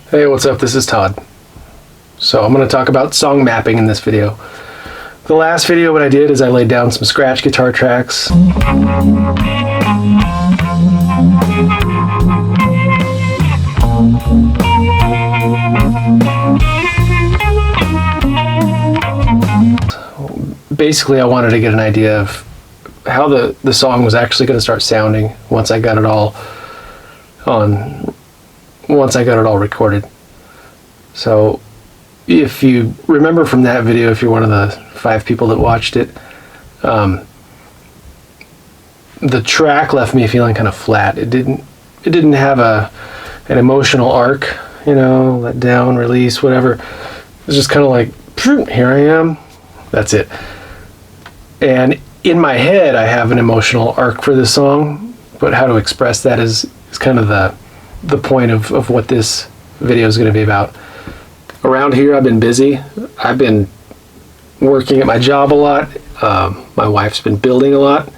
Hey, what's up? This is Todd. So I'm going to talk about song mapping in this video. The last video what I did is I laid down some scratch guitar tracks. Basically, I wanted to get an idea of how the song was actually going to start sounding once I got it all recorded. So if you remember from that video, if you're one of the 5 people that watched it, the track left me feeling kind of flat. It didn't have an emotional arc, let down, release, whatever. It was just kind of like, here I am, that's it. And in my head, I have an emotional arc for this song, but how to express that is kind of the point of what this video is going to be about. Around here, I've been busy. I've been working at my job a lot. My wife's been building a lot.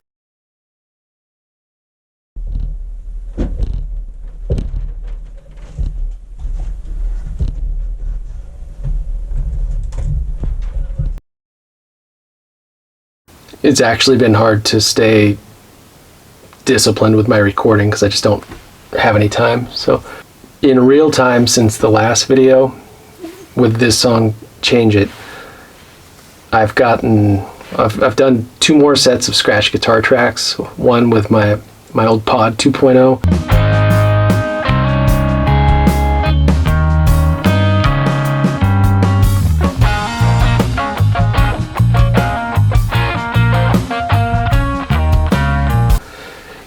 It's actually been hard to stay disciplined with my recording because I just don't have any time. So in real time, since the last video with this song, Change It, I've done 2 more sets of scratch guitar tracks, one with my old Pod 2.0.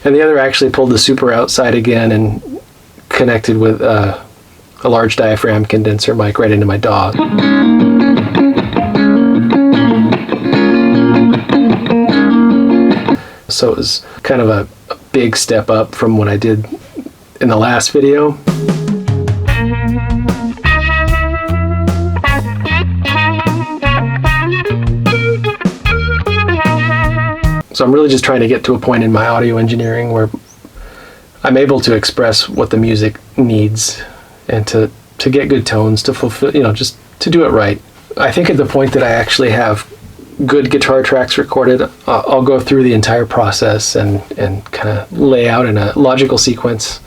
And the other actually pulled the Super outside again and connected with a large diaphragm condenser mic right into my DAW. So it was kind of a big step up from what I did in the last video. So I'm really just trying to get to a point in my audio engineering where I'm able to express what the music needs and to get good tones, to fulfill, just to do it right. I think at the point that I actually have good guitar tracks recorded, I'll go through the entire process and kind of lay out in a logical sequence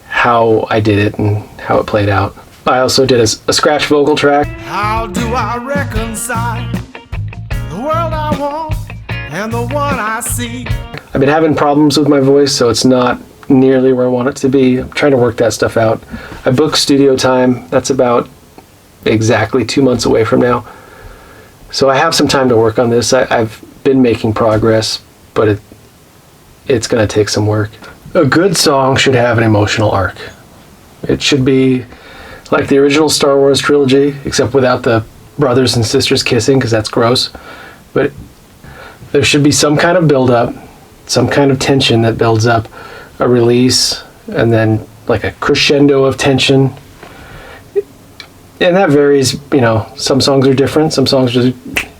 how I did it and how it played out. I also did a scratch vocal track. How do I reconcile the world I want and the one I see? I've been having problems with my voice, so it's not nearly where I want it to be. I'm trying to work that stuff out. I booked studio time. That's about exactly 2 months away from now. So I have some time to work on this. I've been making progress, but it's going to take some work. A good song should have an emotional arc. It should be like the original Star Wars trilogy, except without the brothers and sisters kissing, because that's gross. But there should be some kind of build-up, some kind of tension that builds up, a release, and then like a crescendo of tension. And that varies, some songs are different. Some songs just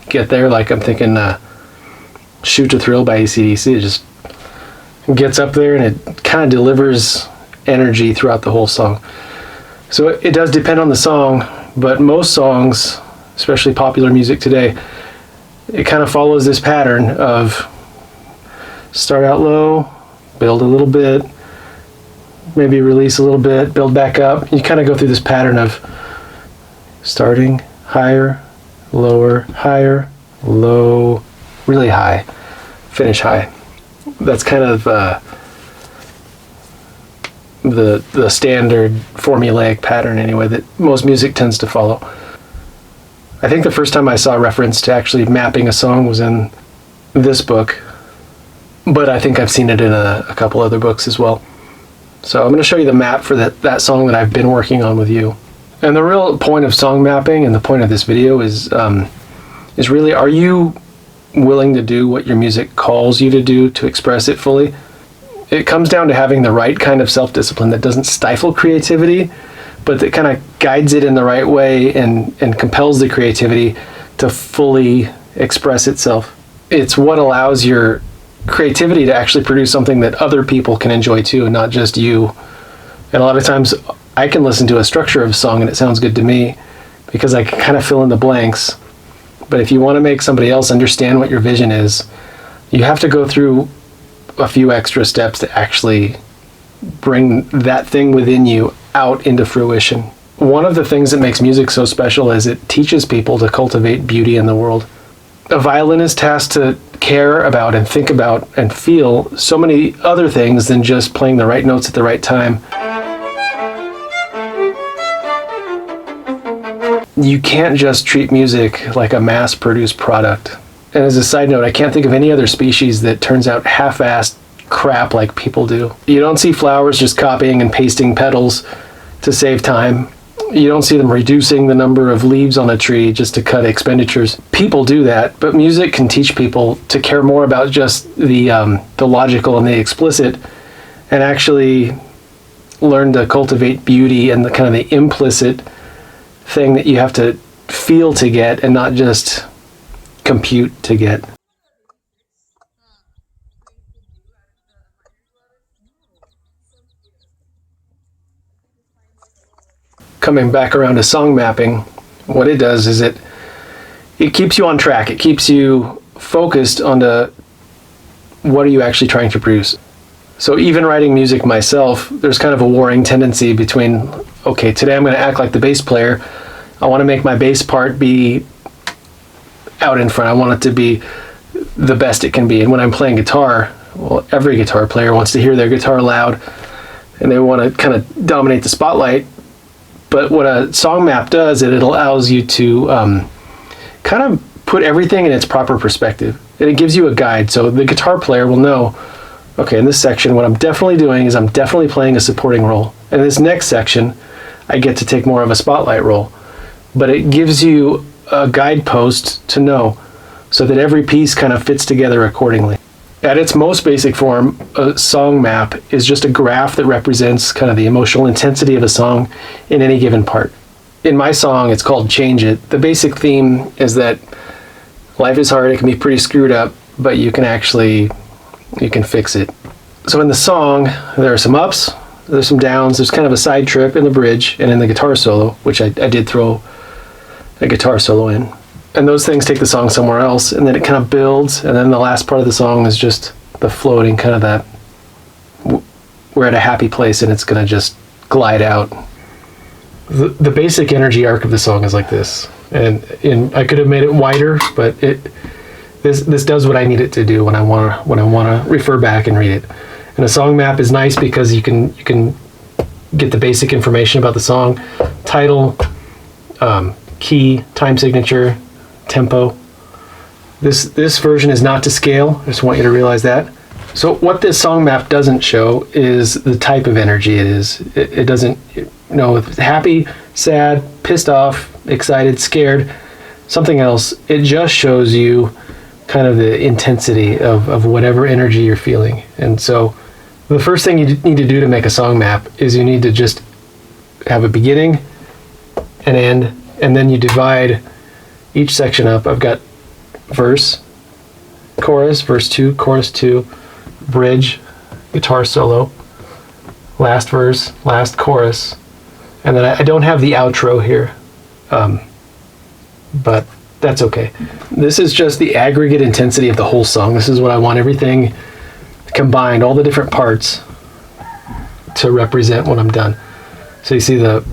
get there, like I'm thinking Shoot to Thrill by AC/DC. It just gets up there and it kind of delivers energy throughout the whole song. So it does depend on the song, but most songs, especially popular music today, it kind of follows this pattern of start out low, build a little bit, maybe release a little bit, build back up. You kind of go through this pattern of starting higher, lower, higher, low, really high, finish high. That's kind of the standard formulaic pattern anyway that most music tends to follow. I think the first time I saw a reference to actually mapping a song was in this book, but I think I've seen it in a couple other books as well. So I'm going to show you the map for that song that I've been working on with you. And the real point of song mapping and the point of this video is really, are you willing to do what your music calls you to do to express it fully? It comes down to having the right kind of self-discipline that doesn't stifle creativity, but that kind of guides it in the right way and compels the creativity to fully express itself. It's what allows your creativity to actually produce something that other people can enjoy too, and not just you. And a lot of times I can listen to a structure of a song and it sounds good to me because I can kind of fill in the blanks. But if you want to make somebody else understand what your vision is, you have to go through a few extra steps to actually bring that thing within you out into fruition. One of the things that makes music so special is it teaches people to cultivate beauty in the world. A violinist has to care about and think about and feel so many other things than just playing the right notes at the right time. You can't just treat music like a mass-produced product. And as a side note, I can't think of any other species that turns out half-assed crap like people do. You don't see flowers just copying and pasting petals to save time. You don't see them reducing the number of leaves on a tree just to cut expenditures. People do that, but music can teach people to care more about just the logical and the explicit, and actually learn to cultivate beauty and the kind of the implicit thing that you have to feel to get and not just compute to get. Coming back around to song mapping, what it does is it keeps you on track. It keeps you focused on what are you actually trying to produce. So even writing music myself, there's kind of a warring tendency between, okay, today I'm going to act like the bass player. I want to make my bass part be out in front. I want it to be the best it can be. And when I'm playing guitar, well, every guitar player wants to hear their guitar loud and they want to kind of dominate the spotlight. But what a song map does, it allows you to kind of put everything in its proper perspective. And it gives you a guide. So the guitar player will know, okay, in this section, what I'm definitely doing is I'm definitely playing a supporting role. And in this next section, I get to take more of a spotlight role. But it gives you a guidepost to know so that every piece kind of fits together accordingly. At its most basic form, a song map is just a graph that represents kind of the emotional intensity of a song in any given part. In my song, it's called Change It. The basic theme is that life is hard, it can be pretty screwed up, but you can fix it. So in the song, there are some ups, there's some downs, there's kind of a side trip in the bridge and in the guitar solo, which I did throw a guitar solo in. And those things take the song somewhere else, and then it kind of builds, and then the last part of the song is just the floating, kind of that, we're at a happy place and it's going to just glide out. The basic energy arc of the song is like this, and I could have made it wider, but this does what I need it to do when I want to refer back and read it. And a song map is nice because you can get the basic information about the song, title, key, time signature, tempo. This version is not to scale. I just want you to realize that. So what this song map doesn't show is the type of energy it is. It doesn't, if it's happy, sad, pissed off, excited, scared, something else. It just shows you kind of the intensity of whatever energy you're feeling. And so the first thing you need to do to make a song map is you need to just have a beginning, an end, and then you divide each section up. I've got verse, chorus, verse 2, chorus 2, bridge, guitar solo, last verse, last chorus, and then I don't have the outro here, but that's okay. This is just the aggregate intensity of the whole song. This is what I want everything combined, all the different parts, to represent when I'm done. So you see the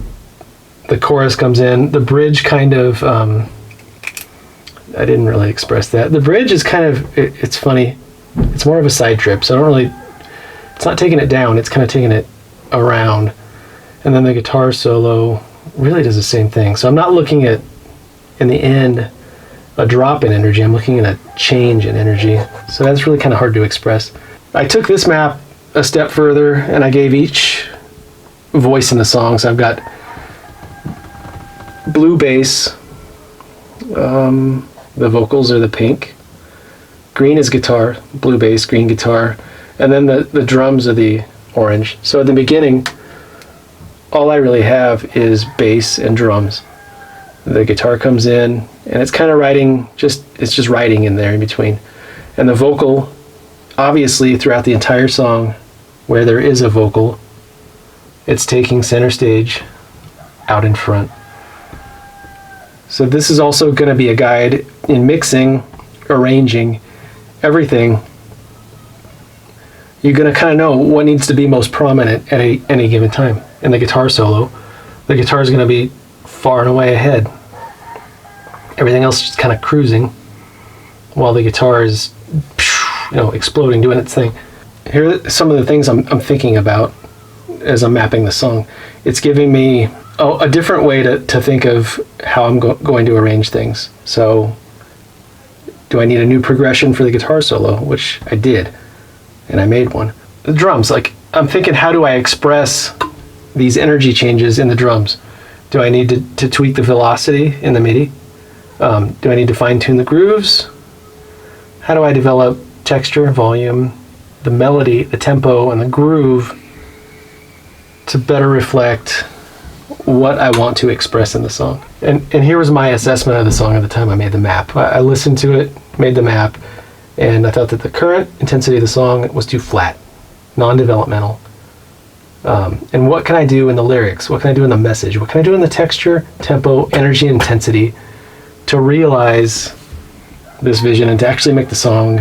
chorus comes in, the bridge kind of, I didn't really express that. The bridge is kind of, it's funny, it's more of a side trip, so it's not taking it down, it's kind of taking it around. And then the guitar solo really does the same thing. So I'm not looking at, in the end, a drop in energy, I'm looking at a change in energy. So that's really kind of hard to express. I took this map a step further and I gave each voice in the song. So I've got blue bass, the vocals are the pink, green is guitar, blue bass, green guitar, and then the drums are the orange. So at the beginning, all I really have is bass and drums. The guitar comes in, and it's kind of it's just writing in there in between. And the vocal, obviously throughout the entire song, where there is a vocal, it's taking center stage out in front. So this is also going to be a guide in mixing, arranging, everything. You're going to kind of know what needs to be most prominent at any given time. In the guitar solo, the guitar is going to be far and away ahead. Everything else is just kind of cruising while the guitar is, exploding, doing its thing. Here are some of the things I'm thinking about as I'm mapping the song. It's giving me a different way to think of how I'm going to arrange things. So, do I need a new progression for the guitar solo? Which I did, and I made one. The drums, like, I'm thinking, how do I express these energy changes in the drums? Do I need to tweak the velocity in the MIDI? Do I need to fine tune the grooves? How do I develop texture, volume, the melody, the tempo, and the groove to better reflect what I want to express in the song? And here was my assessment of the song at the time I made the map. I listened to it, made the map, and I thought that the current intensity of the song was too flat, non-developmental. And what can I do in the lyrics? What can I do in the message? What can I do in the texture, tempo, energy, intensity to realize this vision and to actually make the song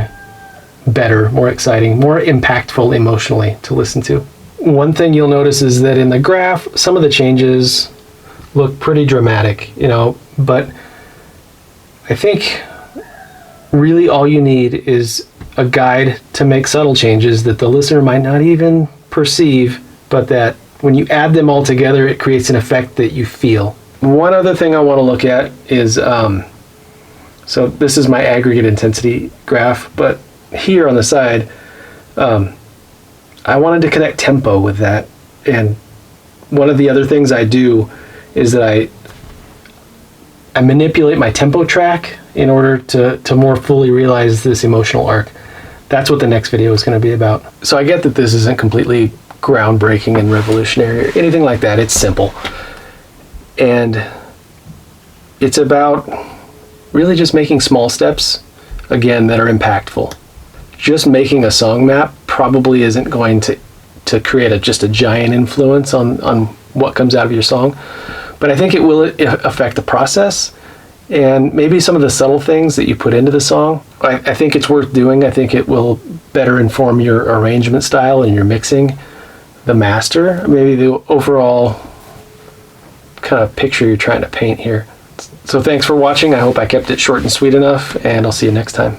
better, more exciting, more impactful emotionally to listen to? One thing you'll notice is that in the graph, some of the changes look pretty dramatic, but I think really all you need is a guide to make subtle changes that the listener might not even perceive, but that when you add them all together, it creates an effect that you feel. One other thing I want to look at is, so this is my aggregate intensity graph, but here on the side, I wanted to connect tempo with that. And one of the other things I do is that I manipulate my tempo track in order to more fully realize this emotional arc. That's what the next video is going to be about. So I get that this isn't completely groundbreaking and revolutionary or anything like that. It's simple. And it's about really just making small steps, again, that are impactful. Just making a song map probably isn't going to create just a giant influence on what comes out of your song, but I think it will affect the process and maybe some of the subtle things that you put into the song. I think it's worth doing. I think it will better inform your arrangement style and your mixing, the master, maybe the overall kind of picture you're trying to paint here. So thanks for watching. I hope I kept it short and sweet enough, and I'll see you next time.